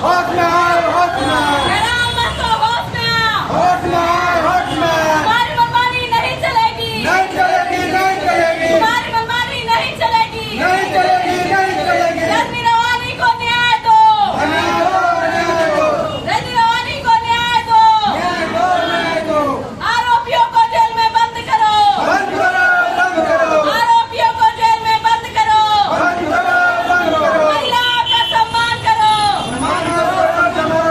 होश में आओ, होश में आओ। जयराम महतो होश में आओ। होश में आओ, होश में आओ। तुम्हारी मनमानी नहीं चलेगी। नहीं चलेगी, नहीं चलेगी। तुम्हारी मनमानी नहीं चलेगी। नहीं चलेगी, नहीं चलेगी। रजनी रवानी को न्याय दो। न्याय दो, न्याय दो। रजनी रवानी को न्याय दो। न्याय दो, न्याय दो। आरोपियों को जेल में बंद करो। बंद करो, बंद करो। आरोपियों को जेल में बंद करो। बंद करो, बंद करो। महिलाओं का सम्मान करो। सम्मान करो, सम्मान करो।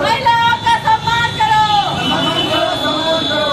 महिलाओं का सम्मान करो। सम्मान करो, सम्मान करो।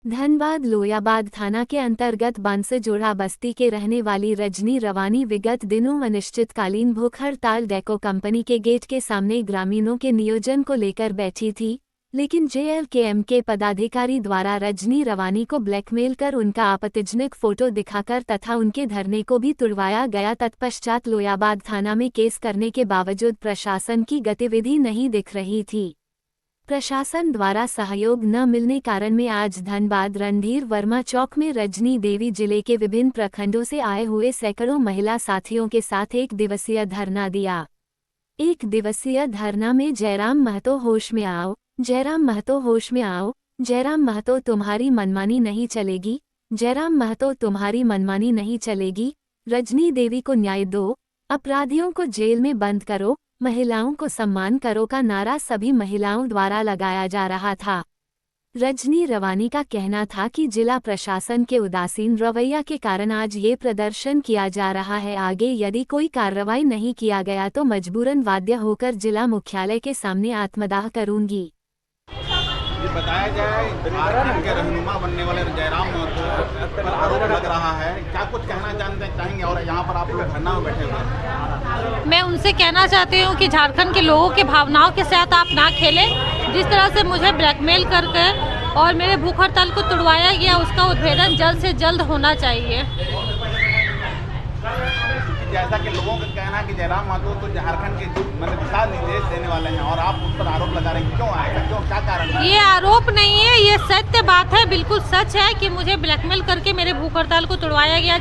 धनबाद लोयाबाद थाना के अंतर्गत बांसजोड़ा बस्ती के रहने वाली रजनी रवानी विगत दिनों अनिश्चितकालीन भूख हड़ताल डेको कंपनी के गेट के सामने ग्रामीणों के नियोजन को लेकर बैठी थी, लेकिन जेएलकेएम के पदाधिकारी द्वारा रजनी रवानी को ब्लैकमेल कर उनका आपत्तिजनक फोटो दिखाकर तथा उनके धरने को भी तुड़वाया गया। तत्पश्चात लोयाबाद थाना में केस करने के बावजूद प्रशासन की गतिविधि नहीं दिख रही थी। प्रशासन द्वारा सहयोग न मिलने कारण में आज धनबाद रणधीर वर्मा चौक में रजनी देवी जिले के विभिन्न प्रखंडों से आए हुए सैकड़ों महिला साथियों के साथ एक दिवसीय धरना दिया। एक दिवसीय धरना में जयराम महतो होश में आओ, जयराम महतो होश में आओ, जयराम महतो तुम्हारी मनमानी नहीं चलेगी, जयराम महतो तुम्हारी मनमानी नहीं चलेगी, रजनी देवी को न्याय दो, अपराधियों को जेल में बंद करो, महिलाओं को सम्मान करो का नारा सभी महिलाओं द्वारा लगाया जा रहा था। रजनी रवानी का कहना था कि जिला प्रशासन के उदासीन रवैया के कारण आज ये प्रदर्शन किया जा रहा है। आगे यदि कोई कार्रवाई नहीं किया गया तो मजबूरन बाध्य होकर जिला मुख्यालय के सामने आत्मदाह करूंगी। ये बताया जाए झारखंड के रहनुमा बनने वाले जयराम महतो पर आरोप लग रहा है, क्या कुछ कहना चाहेंगे? और यहाँ पर आप लोग धरना में बैठे हुए हैं। मैं उनसे कहना चाहती हूँ कि झारखंड के लोगों के भावनाओं के साथ आप ना खेलें। जिस तरह से मुझे ब्लैकमेल करके और मेरे भूख हड़ताल को तुड़वाया गया, उसका उद्भेदन जल्द से जल्द होना चाहिए। जैसा कि लोगों का कहना है कि जयराम महतो तो झारखंड के मतलब दिशा निर्देश देने वाले हैं और आप उस पर आरोप लगा रहे हैं, क्यों आएगा, क्यों, क्या कारण है? ये आरोप नहीं है, ये सत्य बात है, बिल्कुल सच है कि मुझे ब्लैकमेल करके मेरे भूख हड़ताल को तुड़वाया गया।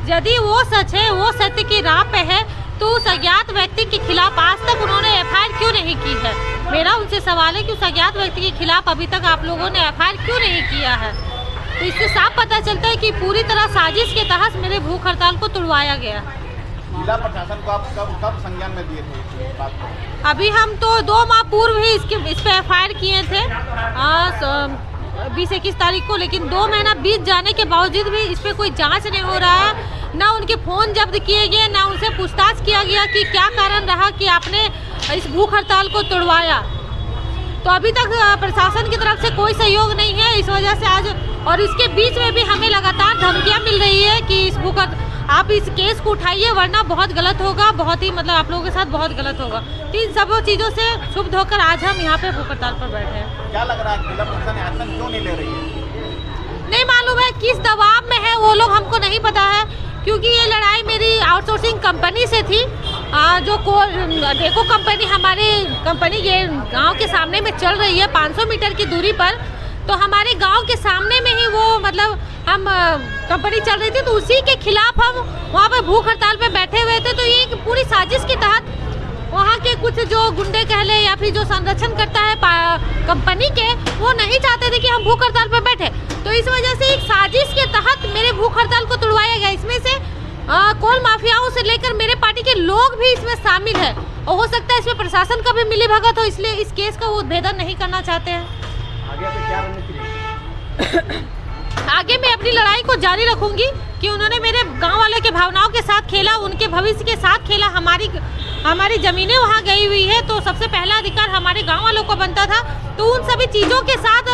यदि वो सच है, वो सत्य की राह पे है, तो उस अज्ञात व्यक्ति के खिलाफ आज तक उन्होंने एफआईआर क्यों नहीं की है? मेरा उनसे सवाल है कि उस अज्ञात व्यक्ति के खिलाफ अभी तक आप लोगों ने एफआईआर क्यों नहीं किया है? तो इससे साफ पता चलता है कि पूरी तरह साजिश के तहत मेरे भूख हड़ताल को तुड़वाया गया। जिला प्रशासन को आप कब संज्ञान में दिए थे इस बात को? अभी हम तो 2 माह पूर्व ही इस पे एफआईआर किए थे 20-21 तारीख को, लेकिन 2 महीना बीत जाने के बावजूद भी इस पे कोई जांच नहीं हो रहा है। ना उनके फ़ोन जब्त किए गए, ना उनसे पूछताछ किया गया कि क्या कारण रहा कि आपने इस भूख हड़ताल को तुड़वाया। तो अभी तक प्रशासन की तरफ से कोई सहयोग नहीं है। इस वजह से आज और इसके बीच में भी हमें लगातार धमकियाँ मिल रही है कि आप इस केस को उठाइए वरना बहुत गलत होगा, बहुत ही मतलब आप लोगों के साथ बहुत गलत होगा। तो इन सब चीज़ों से क्षुब्ध होकर आज हम यहाँ पे भूख हड़ताल पर बैठे हैं। क्या लग रहा है जिला प्रशासन एक्शन क्यों नहीं ले रही है? नहीं मालूम है किस दबाव में है वो लोग, हमको नहीं पता है, क्योंकि ये लड़ाई मेरी आउटसोर्सिंग कंपनी से थी। जो डेको कंपनी हमारे कंपनी के गाँव के सामने में चल रही है 500 मीटर की दूरी पर, तो हमारे गांव के सामने में ही वो मतलब हम कंपनी चल रही थी, तो उसी के खिलाफ हम वहाँ पे भूख हड़ताल पे बैठे हुए थे। तो ये एक पूरी साजिश के तहत वहाँ के कुछ जो गुंडे कह ले या फिर जो संरक्षण करता है कंपनी के, वो नहीं चाहते थे कि हम भूख हड़ताल पे बैठे। तो इस वजह से एक साजिश के तहत मेरे भूख हड़ताल को तुड़वाया गया। इसमें से कोल माफियाओं से लेकर मेरे पार्टी के लोग भी इसमें शामिल है और हो सकता है इसमें प्रशासन का भी मिलीभगत हो, इसलिए इस केस का वो उद्भेदन नहीं करना चाहते हैं। आगे से क्या रणनीति? आगे मैं अपनी लड़ाई को जारी रखूंगी कि उन्होंने मेरे गांव वाले के भावनाओं के साथ खेला, उनके भविष्य के साथ खेला। हमारी ज़मीनें वहां गई हुई है, तो सबसे पहला अधिकार हमारे गांव वालों को बनता था। तो उन सभी चीज़ों के साथ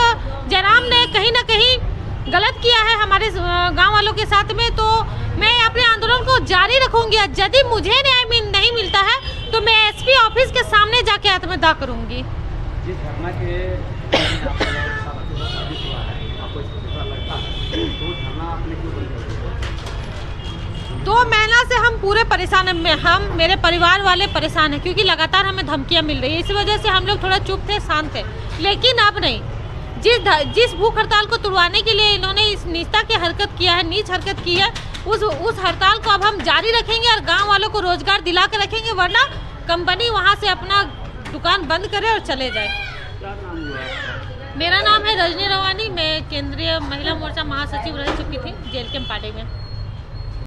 जयराम ने कहीं ना कहीं गलत किया है हमारे गांव वालों के साथ में। तो मैं अपने आंदोलन को जारी रखूंगी। यदि मुझे न्याय नहीं मिलता है तो मैं एसपी ऑफिस के सामने जाके आत्मदाह करूंगी। जिस घटना के आपने क्यों बंद कर दिया? 2 महीना से हम पूरे परेशान हैं, हम मेरे परिवार वाले परेशान हैं क्योंकि लगातार हमें धमकियां मिल रही है। इस वजह से हम लोग थोड़ा चुप थे, शांत थे, लेकिन अब नहीं। जिस भूख हड़ताल को तुड़वाने के लिए इन्होंने इस नीचता की हरकत किया है, नीच हरकत की है, उस हड़ताल को अब हम जारी रखेंगे और गांव वालों को रोजगार दिला कर रखेंगे, वरना कंपनी वहां से अपना दुकान बंद करे और चले जाए। क्या नाम हुआ आपका? मेरा नाम है रजनी रवानी, मैं केंद्रीय महिला मोर्चा महासचिव रह चुकी थी जेल के पार्टी में।